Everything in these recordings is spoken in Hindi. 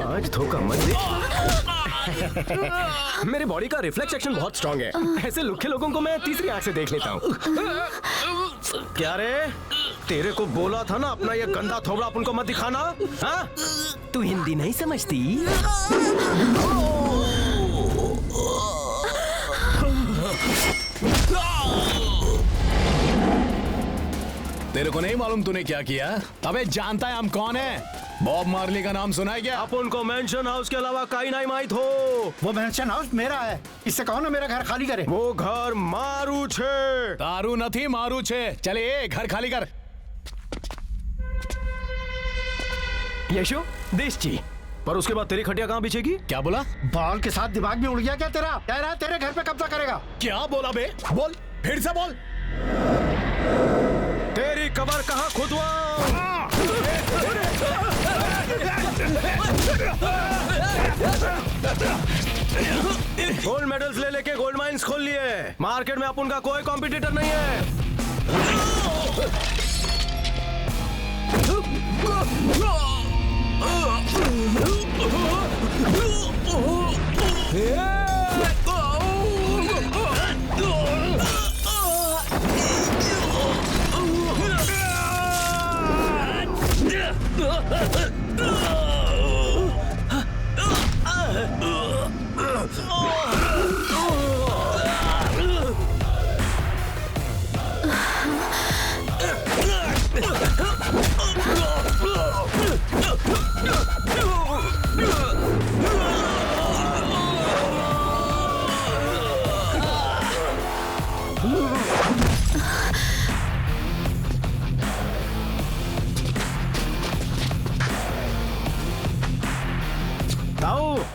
आज धोखा मत दे। मेरे बॉडी का रिफ्लेक्स एक्शन बहुत स्ट्रांग है। ऐसे लुखे लोगों को मैं तीसरी आंख से देख लेता हूँ। क्या रे, तेरे को बोला था ना अपना ये गंदा थोबड़ा अपन को मत दिखाना। हाँ? तू हिंदी नहीं समझती? तेरे को नहीं मालूम तूने क्या किया? अबे जानता है हम कौन है? बॉब मार्ली का नाम सुना है क्या? अपन को मेंशन हाउस के अलावा कहीं नहीं माहित हो। वो मेंशन हाउस मेरा है, इससे कहो ना मेरा घर खाली करे। वो घर मारू छे। तारू नहीं मारू छे। चले ए, घर खाली कर। यशो देश जी, पर उसके बाद तेरी खटिया कहाँ बिछेगी? क्या बोला? बाल के साथ दिमाग में उड़ गया क्या तेरा? कह रहा है तेरे घर पे कब्जा करेगा। क्या बोला बे? बोल, फिर से बोल। तेरी कबर कहाँ खुदवाऊं? गोल्ड मेडल्स ले लेके गोल्ड माइंस खोल लिए। मार्केट में अपन का कोई कॉम्पिटिटर नहीं है।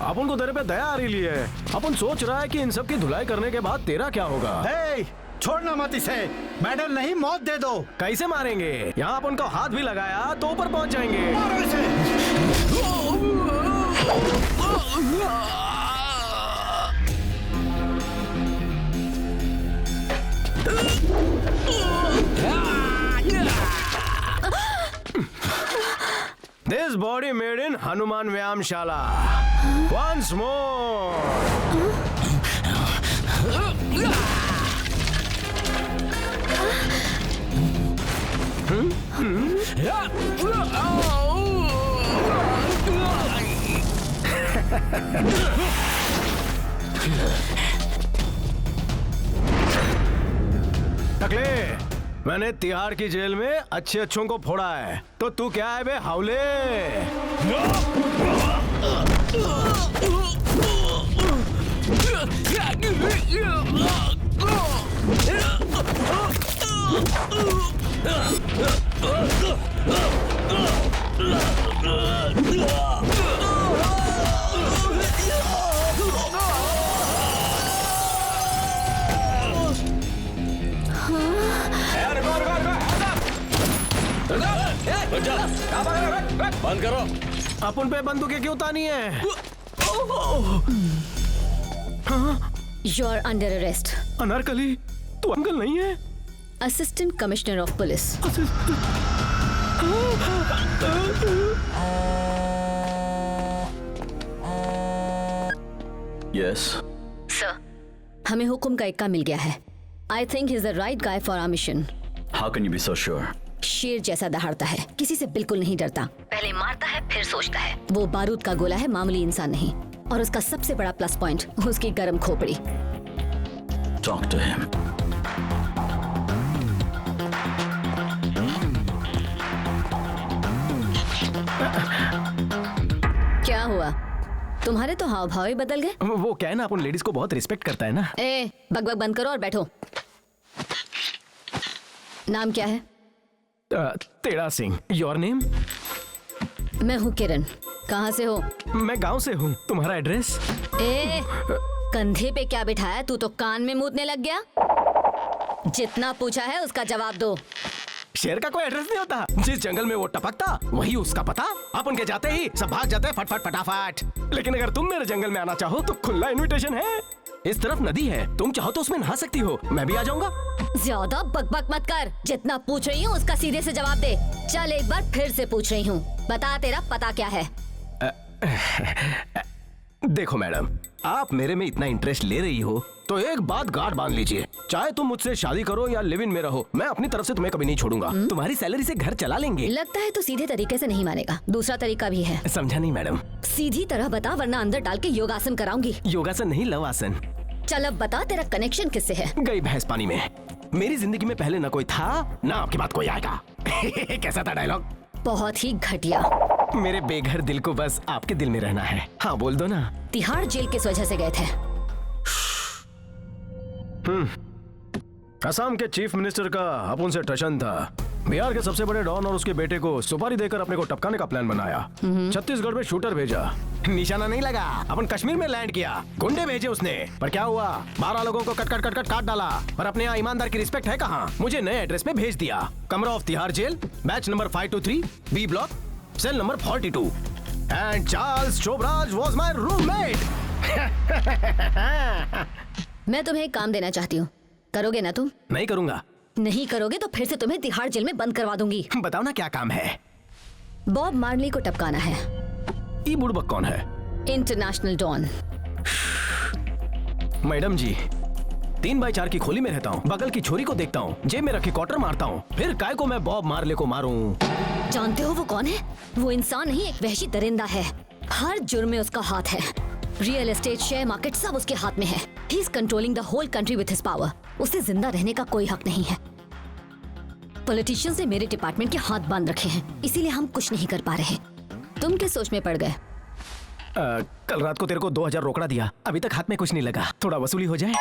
अपन को तेरे पे दया आ रही है। अपन सोच रहा है कि इन सब की धुलाई करने के बाद तेरा क्या होगा। छोड़ना मत इसे, मेडल नहीं मौत दे दो। कैसे मारेंगे? यहाँ अपन को हाथ भी लगाया तो ऊपर पहुँच जाएंगे। मारो इसे। This body made in Hanuman Vyamshala. Once more. टकले, मैंने तिहाड़ की जेल में अच्छे अच्छों को फोड़ा है, तो तू क्या है बे हावले? बंद करो। अपन पे बंदूकें क्यों तानी है? You are under arrest. Anarkali, तू अंकल नहीं है? Assistant Commissioner of Police. Yes. Sir, हमें हुक्म का इक्का मिल गया है. I think he's the right guy for our mission. How can you be so sure? शेर जैसा दहाड़ता है, किसी से बिल्कुल नहीं डरता, पहले मारता है फिर सोचता है. वो बारूद का गोला है, मामूली इंसान नहीं. और उसका सबसे बड़ा प्लस पॉइंट उसकी गर्म खोपड़ी. Talk to him. क्या हुआ? तुम्हारे तो हाव भाव ही बदल गए. वो क्या है ना, अपन लेडीज को बहुत रिस्पेक्ट करता है ना. ए, बकबक बंद करो और बैठो. नाम क्या है? तेड़ा सिंह. Your name? मैं हूँ किरण. कहाँ से हो? मैं गांव से हूँ. तुम्हारा एड्रेस? ए, कंधे पे क्या बिठाया? तू तो कान में मूतने लग गया. जितना पूछा है उसका जवाब दो. शेर का कोई एड्रेस नहीं होता. जिस जंगल में वो टपकता वही उसका पता. अपन के जाते ही सब भाग जाते हैं फटफट फटाफट. लेकिन अगर तुम मेरे जंगल में आना चाहो तो खुला इनविटेशन है. इस तरफ नदी है, तुम चाहो तो उसमें नहा सकती हो. मैं भी आ जाऊंगा. ज्यादा बकबक मत कर. जितना पूछ रही हूँ उसका सीधे से जवाब दे. चल एक बार फिर से पूछ रही हूँ, बता तेरा पता क्या है? देखो मैडम, आप मेरे में इतना इंटरेस्ट ले रही हो तो एक बात गांठ बांध लीजिए, चाहे तुम मुझसे शादी करो या लिव इन में रहो, मैं अपनी तरफ से तुम्हें कभी नहीं छोड़ूंगा। तुम्हारी सैलरी से घर चला लेंगे। लगता है तो सीधे तरीके से नहीं मानेगा, दूसरा तरीका भी है। समझा नहीं मैडम? सीधी तरह बता वरना अंदर डाल के योगासन कराऊंगी। योगासन नहीं, लव आसन। चल अब बता तेरा कनेक्शन किससे है? गई भैंस पानी में। मेरी जिंदगी में पहले ना कोई था ना आपके बाद कोई आएगा। कैसा था डायलॉग? बहुत ही घटिया। मेरे बेघर दिल को बस आपके दिल में रहना है। हाँ बोल दो ना। तिहाड़ जेल किस वजह से गए थे? असम के चीफ मिनिस्टर का अपन से टशन था। बिहार के सबसे बड़े डॉन और उसके बेटे को सुपारी देकर अपने को टपकाने का प्लान बनाया। छत्तीसगढ़ में शूटर भेजा, निशाना नहीं लगा। अपन कश्मीर में लैंड किया, गुंडे भेजे उसने, पर क्या हुआ? 12 लोगों को काट डाला। पर अपने यहाँ ईमानदार की रिस्पेक्ट है कहाँ? मुझे नए एड्रेस पे भेज दिया। कमरा of Tihar jail, batch number 523, B block, cell number 42। And Charles Sobhraj was my roommate. मैं तुम्हें एक काम देना चाहती हूँ, करोगे ना तुम? नहीं करूंगा। नहीं करोगे तो फिर से तुम्हें तिहाड़ जेल में बंद करवा दूंगी। बताओ ना क्या काम है? बॉब मार्ली को टपकाना है। ये बुड़बक कौन है? International don. मैडम जी, 3x4 की खोली में रहता हूँ, बगल की छोरी को देखता हूँ, जेब में रखी क्वार्टर मारता हूँ, फिर काय को मैं बॉब मार्ले को मारूं? जानते हो वो कौन है? वो इंसान नहीं, एक वहशी दरिंदा है। हर जुर्म में उसका हाथ है। रियल एस्टेट, शेयर मार्केट सब उसके हाथ में है। He is controlling the whole country with his power. उसे जिंदा रहने का कोई हक नहीं है। पॉलिटिशियंस ने मेरे डिपार्टमेंट के हाथ बांध रखे हैं, इसीलिए हम कुछ नहीं कर पा रहे। तुम किस सोच में पड़ गए? कल रात को तेरे को 2000 रोकड़ा दिया, अभी तक हाथ में कुछ नहीं लगा। थोड़ा वसूली हो जाए।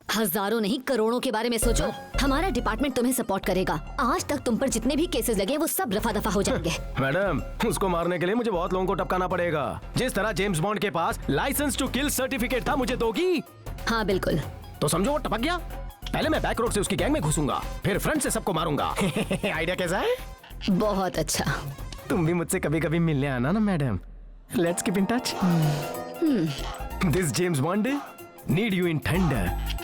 हजारों नहीं करोड़ों के बारे में सोचो। हमारा डिपार्टमेंट तुम्हें सपोर्ट करेगा। आज तक तुम पर जितने भी केसेस लगे वो सब रफा दफा हो जाएंगे। मैडम, उसको मारने के लिए मुझे बहुत लोगों को टपकाना पड़ेगा। जिस तरह जेम्स बॉन्ड के पास लाइसेंस टू किल सर्टिफिकेट था, मुझे दोगी? हाँ बिल्कुल। तो समझो वो टपक गया। पहले मैं बैक रोड से उसकी गैंग में घुसूंगा, फिर फ्रंट से सबको मारूंगा। आइडिया कैसा है? बहुत अच्छा। तुम भी मुझसे कभी कभी मिलने आना ना madam. Let's keep in touch. This James bond need you in thunder.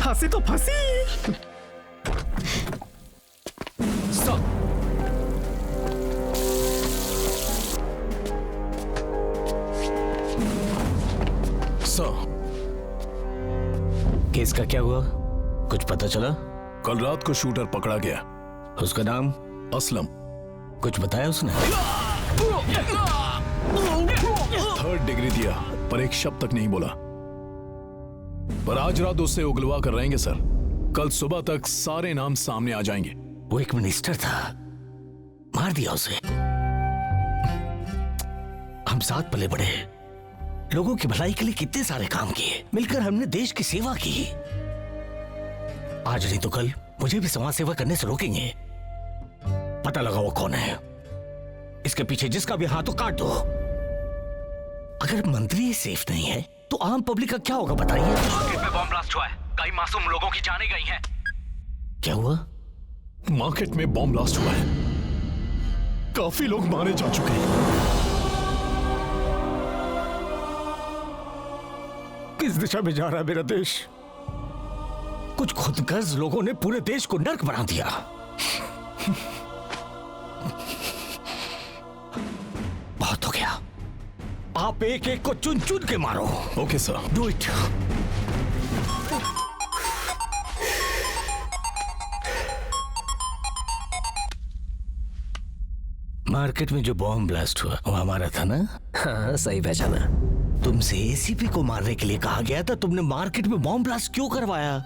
हंसी तो फंसी। केस का क्या हुआ? कुछ पता चला? कल रात को शूटर पकड़ा गया। उसका नाम? असलम। कुछ बताया उसने? 3rd डिग्री दिया पर एक शब्द तक नहीं बोला। पर आज रात उससे उगलवा कर रहेंगे सर। कल सुबह तक सारे नाम सामने आ जाएंगे। वो एक मिनिस्टर था, मार दिया उसे। हम साथ पले बड़े, लोगों की भलाई के लिए कितने सारे काम किए, मिलकर हमने देश की सेवा की। आज नहीं तो कल मुझे भी समाज सेवा करने से रोकेंगे। पता लगा वो कौन है, इसके पीछे जिसका भी हाथ हो काट दो। अगर मंत्री सेफ नहीं है तो आम पब्लिक का क्या होगा बताइए? मार्केट में बम ब्लास्ट हुआ है, कई मासूम लोगों की जानें गई हैं। क्या हुआ? मार्केट में बॉम्ब ब्लास्ट हुआ है, काफी लोग मारे जा चुके हैं। किस दिशा में जा रहा है मेरा देश? कुछ खुदगर्ज लोगों ने पूरे देश को नर्क बना दिया। बहुत हो गया, आप एक एक को चुन चुन के मारो। Okay sir. Do it. Market में जो बॉम्ब ब्लास्ट हुआ वो हमारा था ना? हाँ सही पहचाना। तुमसे एसीपी को मारने के लिए कहा गया था, तुमने मार्केट में बॉम्ब ब्लास्ट क्यों करवाया?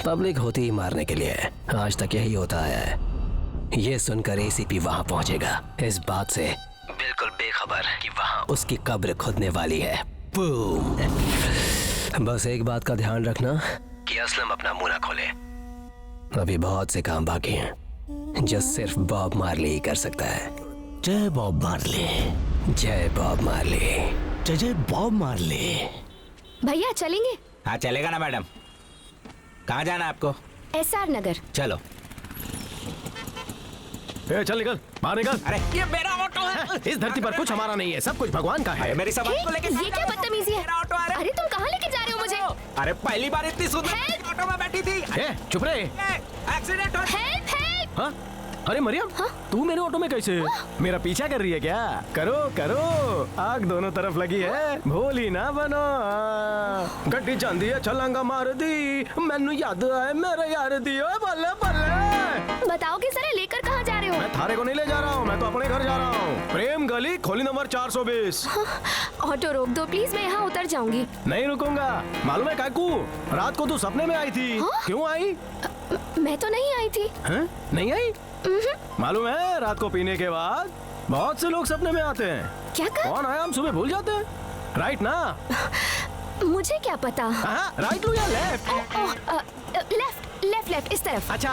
पब्लिक होती ही मारने के लिए, आज तक यही होता आया है। ये सुनकर एसीपी वहां पहुंचेगा, इस बात से बिल्कुल बेखबर कि वहां उसकी कब्र खुदने वाली है। बूम। बस एक बात का ध्यान रखना कि असलम अपना मुंह ना खोले। अभी बहुत से काम बाकी हैं जो सिर्फ बॉब मार्ली ही कर सकता है। जय बॉब मार्ले। जय बॉब मार्ली। जय जय बॉब मार्ले। भैया चलेंगे? हाँ चलेगा ना मैडम। कहाँ जाना है आपको? SR नगर। चलो। चल निकल, बाहर निकल। अरे ये मेरा ऑटो है। इस धरती पर कुछ हमारा नहीं है, सब कुछ भगवान का है। मेरी सामान को लेके ये क्या बदतमीजी है? मेरा ऑटो आ रहा है। अरे तुम कहाँ लेके जा रहे हो मुझे? अरे पहली बार इतनी सुंदर ऑटो में बैठी थी। चुप रहे। एक्सीडेंट हो। Help help. हाँ? अरे मरियम, तू मेरे ऑटो में कैसे? मेरा पीछा कर रही है क्या? करो करो, आग दोनों तरफ लगी है, भोली ना बनो। गड्डी जांदी है छलांगा मार दी, मैनू याद आए मेरे यार दी। ओए बल्ले बल्ले। बताओ कि सर लेकर कहाँ जा रहे हो? मैं थारे को नहीं ले जा रहा हूँ, मैं तो अपने घर जा रहा हूँ। प्रेम गली खोली नंबर 420। ऑटो रोक दो प्लीज, मैं यहाँ उतर जाऊंगी। नहीं रुकूंगा। मालूम है काकू, रात को तू सपने में आई थी। क्यों आई? मैं तो नहीं आई थी। हैं? नहीं आई? मालूम है रात को पीने के बाद बहुत से लोग सपने में आते हैं। क्या कर? कौन आया हम सुबह भूल जाते हैं। राइट ना? मुझे क्या पता। राइट लू या लेफ्ट? लेफ्ट लेफ्ट लेफ्ट, इस तरफ। अच्छा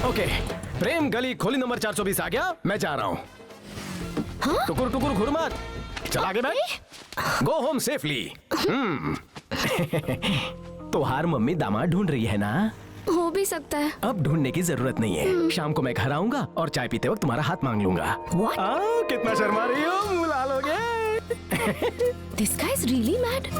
ओके। प्रेम गली खोली नंबर 420 आ गया, मैं जा रहा हूँ। टुकुर टुकुर घुर मत, चला आगे बैठ। Go home safely. तुम्हार मम्मी दामाद ढूंढ रही है ना? हो भी सकता है। अब ढूंढने की जरूरत नहीं है। शाम को मैं घर आऊंगा और चाय पीते वक्त तुम्हारा हाथ मांग लूंगा। What? कितना शर्मा रही हो, मुंह लाल हो गए। This guy is really mad.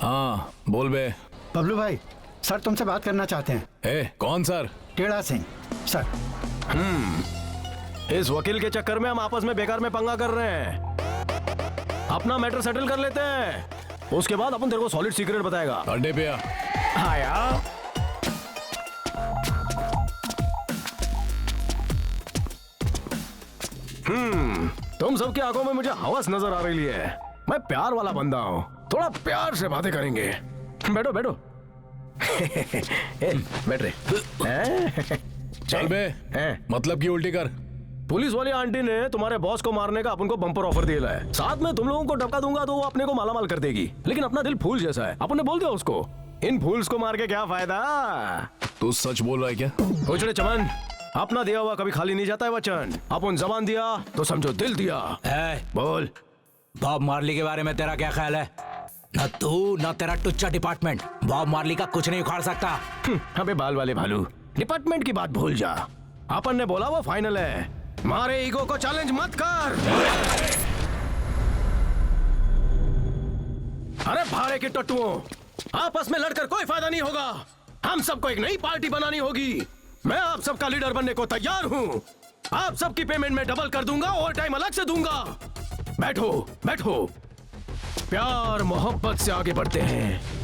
हाँ बोल बे। बबलू भाई, सर तुमसे बात करना चाहते हैं। कौन सर? टेढ़ा सिंह सर। इस वकील के चक्कर में हम आपस में बेकार में पंगा कर रहे हैं। अपना मैटर सेटल कर लेते हैं, उसके बाद अपन तेरे को सॉलिड सीक्रेट बताएगा। अड्डे पे आ। आया। तुम सबकी आंखों में मुझे हवस नजर आ रही है। मैं प्यार वाला बंदा हूँ, थोड़ा प्यार से बातें करेंगे। बैठो बैठो। बैठ रहे। चल बे, मतलब की उल्टी कर। पुलिस वाली आंटी ने तुम्हारे बॉस को मारने का अपन को बम्पर ऑफर दिया है। साथ में तुम लोगों को डबका दूंगा तो वो अपने को मालामाल कर देगी। लेकिन अपना दिल फूल जैसा है, अपन ने बोल दिया उसको, इन फूल्स को मार के क्या फायदा। तू सच बोल रहा है क्या? कुछ चमन, अपना दिया हुआ कभी खाली नहीं जाता है वचन। अपन जबान दिया तो समझो दिल दिया। बोल। बॉब मार्ली के बारे में तेरा क्या ख्याल है? न तू न तेरा टुच्चा डिपार्टमेंट बॉब मार्ली का कुछ नहीं उखाड़ सकता। अबे बाल वाले भालू, डिपार्टमेंट की बात भूल जा। अपन ने बोला वो फाइनल है, मारे ईगो को चैलेंज मत कर। अरे भारे के टट्टुओं, आपस में लड़कर कोई फायदा नहीं होगा। हम सबको एक नई पार्टी बनानी होगी। मैं आप सबका लीडर बनने को तैयार हूँ। आप सबकी पेमेंट में डबल कर दूंगा, ओवर टाइम अलग से दूंगा। बैठो बैठो, प्यार मोहब्बत से आगे बढ़ते हैं।